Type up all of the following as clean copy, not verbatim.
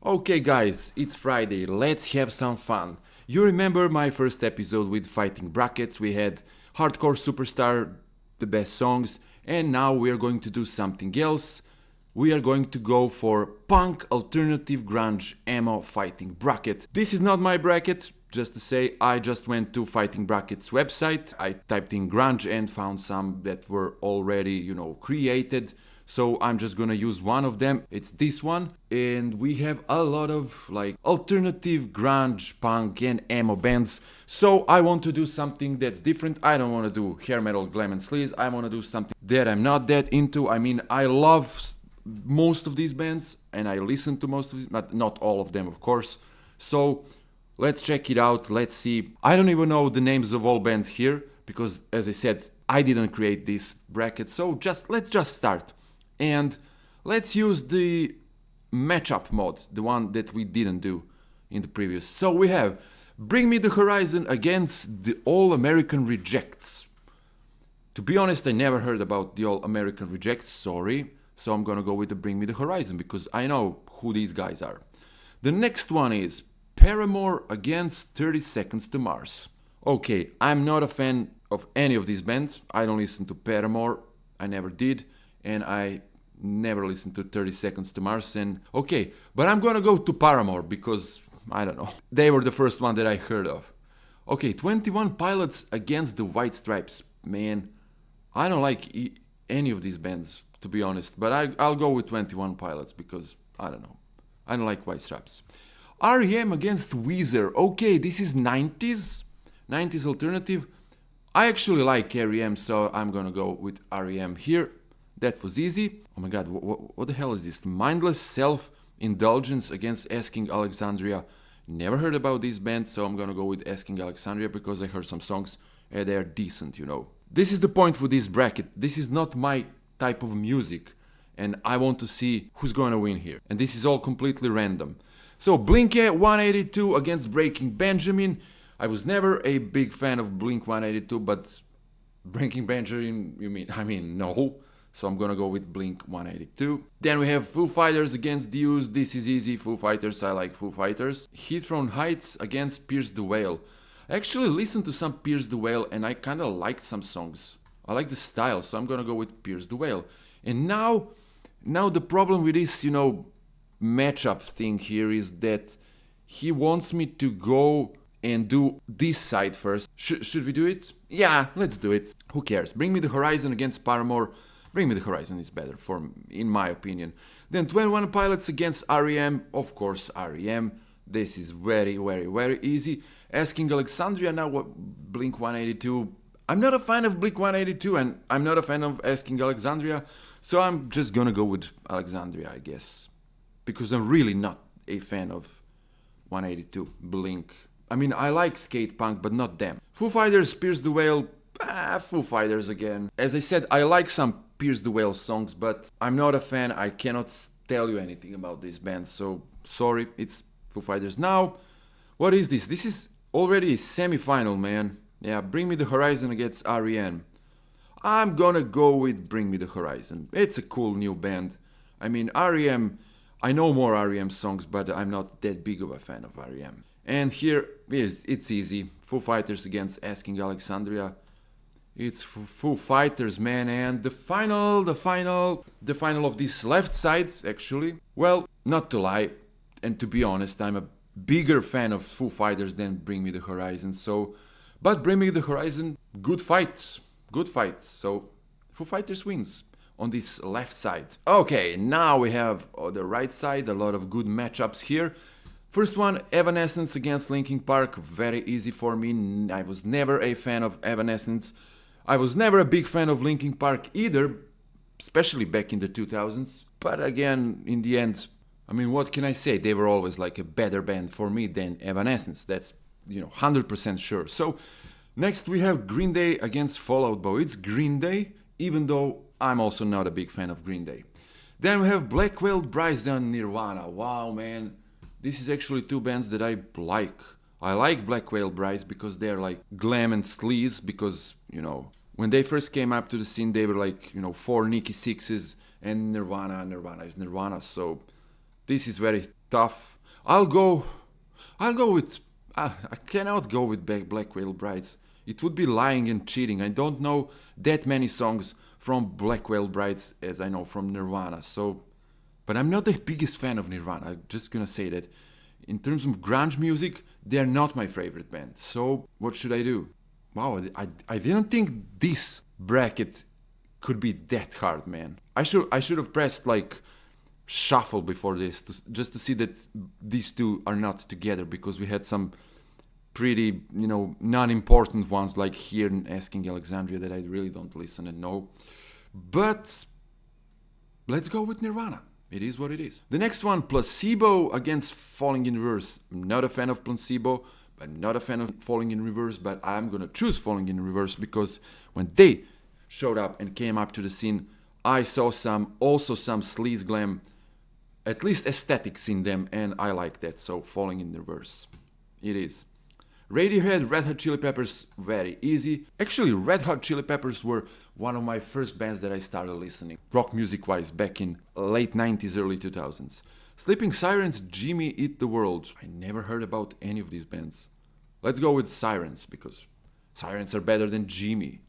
Okay guys, it's Friday, let's have some fun. You remember my first episode with Fighting Brackets? We had Hardcore Superstar, the best songs, and now we are going to do something else. We are going to go for Punk Alternative Grunge Emo Fighting Bracket. This is not my bracket, just to say, I just went to Fighting Brackets website, I typed in grunge and found some that were already, created. So I'm just gonna use one of them. It's this one. And we have a lot of alternative grunge, punk and emo bands. So I want to do something that's different. I don't want to do hair metal, glam and sleaze. I want to do something that I'm not that into. I mean, I love most of these bands and I listen to most of them, but not all of them, of course. So let's check it out. Let's see. I don't even know the names of all bands here because, as I said, I didn't create this bracket. So let's just start. And let's use the matchup mod, the one that we didn't do in the previous. So we have Bring Me the Horizon against the All American Rejects. To be honest, I never heard about the All American Rejects, sorry. So I'm gonna go with the Bring Me the Horizon because I know who these guys are. The next one is Paramore against 30 Seconds to Mars. Okay, I'm not a fan of any of these bands. I don't listen to Paramore, I never did, and I never listened to 30 Seconds to Mars. And okay, but I'm gonna go to Paramore because I don't know, they were the first one that I heard of. Okay, 21 Pilots against the White Stripes. Man, I don't like any of these bands, to be honest, but I'll go with 21 Pilots because I don't know, I don't like White Stripes. REM against Weezer. Okay, this is 90s alternative. I actually like REM, so I'm gonna go with REM here. That was easy. Oh my god, what the hell is this? Mindless Self-Indulgence against Asking Alexandria. Never heard about this band, so I'm gonna go with Asking Alexandria because I heard some songs and they're decent, This is the point with this bracket. This is not my type of music, and I want to see who's gonna win here. And this is all completely random. So Blink 182 against Breaking Benjamin. I was never a big fan of Blink 182, but Breaking Benjamin, no. So I'm gonna go with Blink 182. Then we have Foo Fighters against Used. This is easy. Foo Fighters, I like Foo Fighters. Heathrow Heights against Pierce the Whale. I actually listened to some Pierce the Whale and I kinda liked some songs. I like the style, so I'm gonna go with Pierce the Whale. And now the problem with this, matchup thing here is that he wants me to go and do this side first. Should we do it? Yeah, let's do it. Who cares? Bring Me the Horizon against Paramore. Bring Me the Horizon is better, in my opinion. Then 21 Pilots against REM. Of course, REM. This is very, very, very easy. Asking Alexandria, now Blink 182. I'm not a fan of Blink 182 and I'm not a fan of Asking Alexandria. So I'm just gonna go with Alexandria, I guess. Because I'm really not a fan of 182, Blink. I like skate punk, but not them. Foo Fighters, Pierce the Whale. Foo Fighters again. As I said, I like some Pierce the Whale songs, but I'm not a fan. I cannot tell you anything about this band, so sorry, it's Foo Fighters. Now, what is this? This is already a semi-final, man. Yeah, Bring Me the Horizon against REM. I'm gonna go with Bring Me the Horizon. It's a cool new band. REM, I know more REM songs, but I'm not that big of a fan of REM. And here, it's easy. Foo Fighters against Asking Alexandria. It's Foo Fighters, man, and the final of this left side, actually. Well, not to lie, and to be honest, I'm a bigger fan of Foo Fighters than Bring Me the Horizon, but Bring Me the Horizon, good fight. So Foo Fighters wins on this left side. Okay, now we have on the right side a lot of good matchups here. First one, Evanescence against Linkin Park, very easy for me. I was never a fan of Evanescence. I was never a big fan of Linkin Park either, especially back in the 2000s. But again, in the end, what can I say? They were always like a better band for me than Evanescence. That's, 100% sure. So next we have Green Day against Fall Out Boy. It's Green Day, even though I'm also not a big fan of Green Day. Then we have Black Veil Brides and Nirvana. Wow, man. This is actually two bands that I like. I like Black Veil Brides because they're like glam and sleaze because, when they first came up to the scene, they were like, 4 Nicky Sixes and Nirvana is Nirvana. So this is very tough. I'll go with. I cannot go with Black Whale Brides. It would be lying and cheating. I don't know that many songs from Black Whale Brides as I know from Nirvana. So, but I'm not the biggest fan of Nirvana. I'm just gonna say that. In terms of grunge music, they're not my favorite band. So, what should I do? Wow, I didn't think this bracket could be that hard, man. I should have pressed like shuffle before this just to see that these two are not together, because we had some pretty, non-important ones like here in Asking Alexandria that I really don't listen and know. But let's go with Nirvana. It is what it is. The next one, Placebo against Falling in Reverse. I'm not a fan of Placebo. I'm not a fan of Falling in Reverse, but I'm gonna choose Falling in Reverse because when they showed up and came up to the scene, I saw some sleaze glam, at least aesthetics in them, and I like that. So Falling in Reverse, it is. Radiohead, Red Hot Chili Peppers, very easy. Actually, Red Hot Chili Peppers were one of my first bands that I started listening, rock music-wise, back in late 90s, early 2000s. Sleeping Sirens, Jimmy Eat the World. I never heard about any of these bands. Let's go with Sirens, because Sirens are better than Jimmy.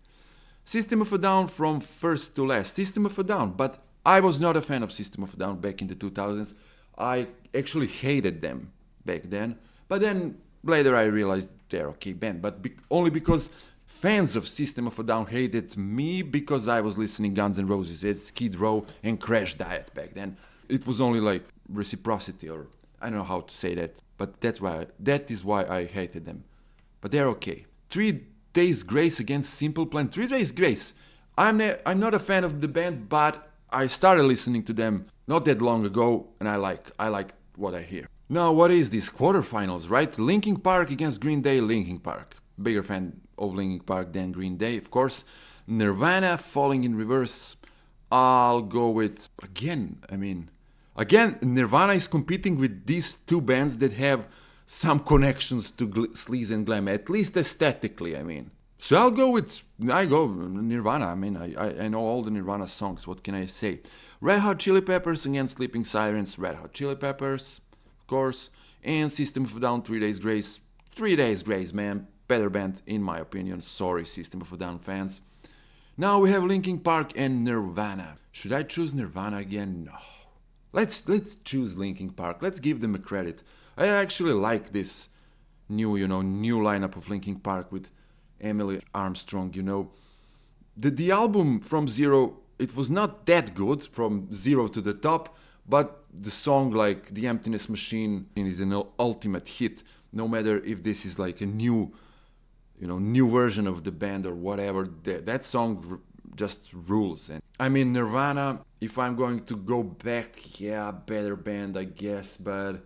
System of a Down from first to last. System of a Down, but I was not a fan of System of a Down back in the 2000s. I actually hated them back then, but then later I realized they're okay band, but only because fans of System of a Down hated me because I was listening Guns N' Roses as Skid Row and Crash Diet back then. It was only like reciprocity, or I don't know how to say that, but that is why I hated them. But they're okay. 3 Days Grace against Simple Plan. 3 Days Grace. I'm not a fan of the band, but I started listening to them not that long ago, and I like what I hear. Now, what is this? Quarterfinals, right? Linkin Park against Green Day. Linkin Park. Bigger fan of Linkin Park than Green Day, of course. Nirvana, Falling in Reverse. I'll go with, again, Nirvana is competing with these two bands that have some connections to sleaze and glam, at least aesthetically, So I'll go with, Nirvana. I know all the Nirvana songs, what can I say? Red Hot Chili Peppers against Sleeping Sirens. Red Hot Chili Peppers, course, and System of a Down, 3 Days Grace. 3 Days Grace, man, better band in my opinion. Sorry, System of a Down fans. Now we have Linkin Park and Nirvana. Should I choose Nirvana again? No. Let's choose Linkin Park. Let's give them a credit. I actually like this new lineup of Linkin Park with Emily Armstrong. The album From Zero, it was not that good, From Zero to the Top. But the song like The Emptiness Machine is an ultimate hit, no matter if this is like a new version of the band or whatever. That song just rules. And Nirvana, if I'm going to go back, yeah, better band, I guess. But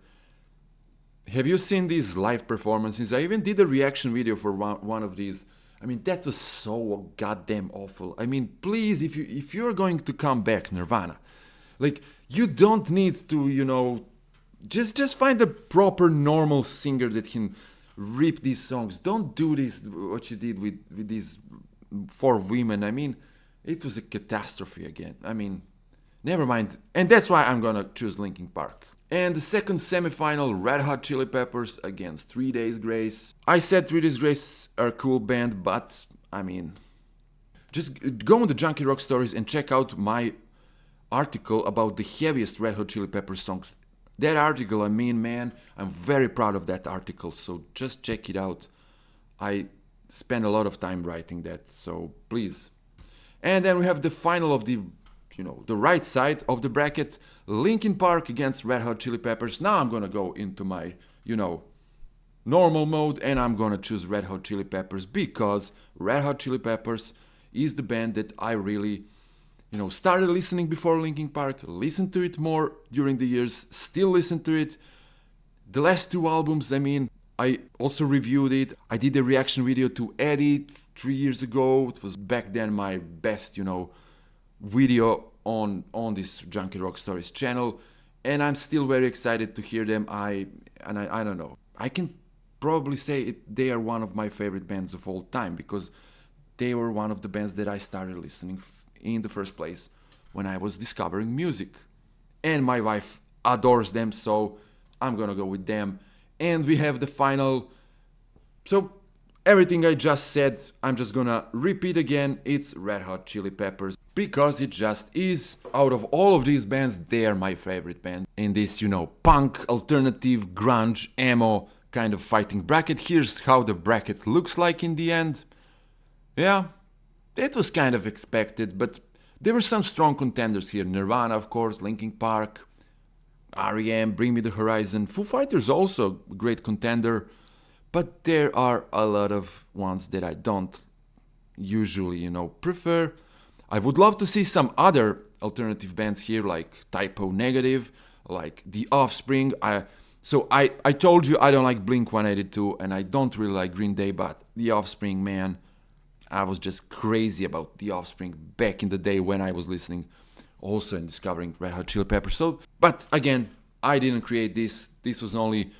have you seen these live performances? I even did a reaction video for one of these. That was so goddamn awful. Please, if you're going to come back, Nirvana, like, you don't need to, just find a proper normal singer that can rip these songs. Don't do this, what you did with these 4 women. It was a catastrophe again. Never mind. And that's why I'm gonna choose Linkin Park. And the second semifinal, Red Hot Chili Peppers against 3 Days Grace. I said 3 Days Grace are a cool band, but, just go on the Junkyard Rock Stories and check out my article about the heaviest Red Hot Chili Peppers songs. That article, man, I'm very proud of that article, so just check it out. I spent a lot of time writing that, so please. And then we have the final of the right side of the bracket, Linkin Park against Red Hot Chili Peppers. Now I'm gonna go into my, normal mode, and I'm gonna choose Red Hot Chili Peppers because Red Hot Chili Peppers is the band that I really started listening before Linkin Park, listened to it more during the years, still listen to it. The last 2 albums, I also reviewed it. I did a reaction video to Eddie 3 years ago. It was back then my best, video on this Junkyard Rock Stories channel. And I'm still very excited to hear them. I don't know. I can probably say they are one of my favorite bands of all time because they were one of the bands that I started listening in the first place when I was discovering music. And my wife adores them, so I'm gonna go with them. And we have the final. So everything I just said, I'm just gonna repeat again. It's Red Hot Chili Peppers. Because it just is. Out of all of these bands, they are my favorite band. In this, punk, alternative, grunge, emo kind of fighting bracket. Here's how the bracket looks like in the end. Yeah, it was kind of expected, but there were some strong contenders here. Nirvana, of course, Linkin Park, R.E.M., Bring Me the Horizon. Foo Fighters also a great contender. But there are a lot of ones that I don't usually, prefer. I would love to see some other alternative bands here, like Typo Negative, like The Offspring. I told you I don't like Blink-182 and I don't really like Green Day, but The Offspring, man, I was just crazy about The Offspring back in the day when I was listening also and discovering Red Hot Chili Peppers. But again, I didn't create this. This was only,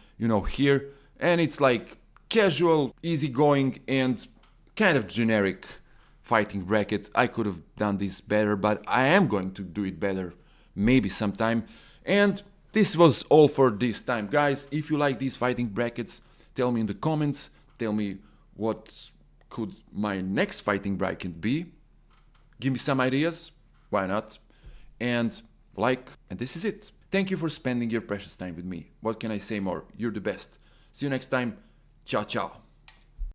here. And it's like casual, easygoing, and kind of generic fighting bracket. I could have done this better, but I am going to do it better maybe sometime. And this was all for this time. Guys, if you like these fighting brackets, tell me in the comments. Tell me what could my next fighting bracket be. Give me some ideas. Why not? And this is it. Thank you for spending your precious time with me. What can I say more? You're the best. See you next time. Ciao, ciao.